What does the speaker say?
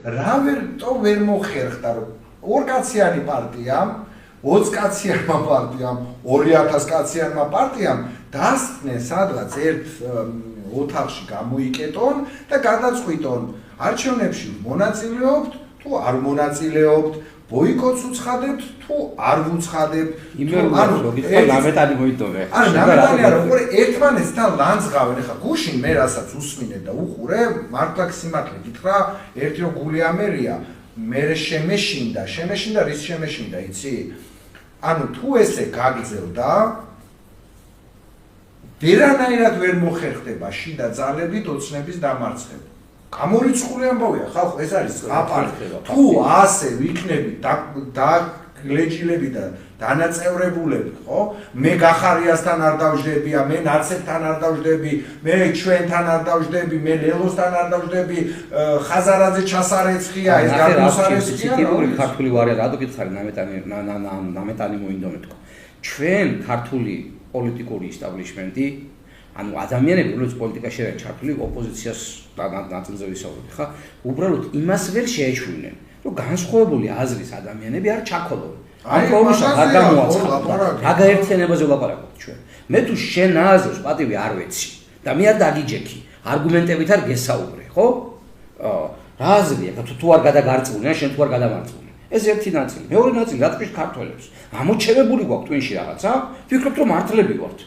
რა ვერ მოხერხდა რომ ორკაციანი პარტიამ 20 კაციანმა პარტიამ 2000 კაციანმა პარტიამ დასწნეს სადღაც ერთ ოთახში გამოიკეტონ და გადაწყვიტონ არჩევნებში მონაწილეობთ თუ არ მონაწილეობთ ბოიკოტს უცხადებთ თუ არ ვუცხადებთ ანუ ნამეტანი მოიტოვე ანუ ნამეტანი არა უყურე ერთმანეთთან ლანძღავენ ეხა გუშინ მე რასაც უსმინე და უყურე მართლა სიმართლე გითხრა ერთი რომ გული ამერია მე შემეშინდა რის შემეშინდა იცი ანუ თუ ესე გაგრძელდა ვერანაირად ვერ მოხერხდება შიდა ძალებით ოცნების დამარცხება გამორიცხული ამბავია ხალხო ეს არის აპარტი თუ ასე ვიქნები დაგლეჯილები და დანაწევრებულები ხო მე გახარიასთან არ დავждებია მე ნაცებთან არ დავждები მე ჩვენთან არ დავждები მე ლელოსთან არ დავждები ხაზარაძე ჩასარეცხია ეს გადმოსარეცხია ტიპური ქართული ვარიანტი რატო გითხარი ნამეტანი მოინდომე თქო ჩვენ ქართული პოლიტიკური ისტაბლიშმენტი ანუ ადამიანები რომელიც პოლიტიკაში არიან ჩართული ოპოზიციას ნაწილზე ვისაუბრებ ხა უბრალოდ იმას ვერ შეეჩვენენ რომ განსხვავებული აზრის ადამიანები არ ჩაქოლონ ამ პრობლემას არ გამოაცხადოთ რა გაერთიანებაზე ვლაპარაკობთ ჩვენ მე თუ შენ აზრს პატივი არ ვეცი და მე არ დაგიჯექი არგუმენტებით არ გესაუბრე ხო რა აზრია თუ არ გადაგარწმუნე ან შენ თუ არ გადამარწმუნე ეს ერთი ნაწილი მეორე ნაწილი რა თქმა უნდა ქართველებს ამოჩევებული გვაქვს twin-ში რაღაცა ვფიქრობთ რომ მართლები ვართ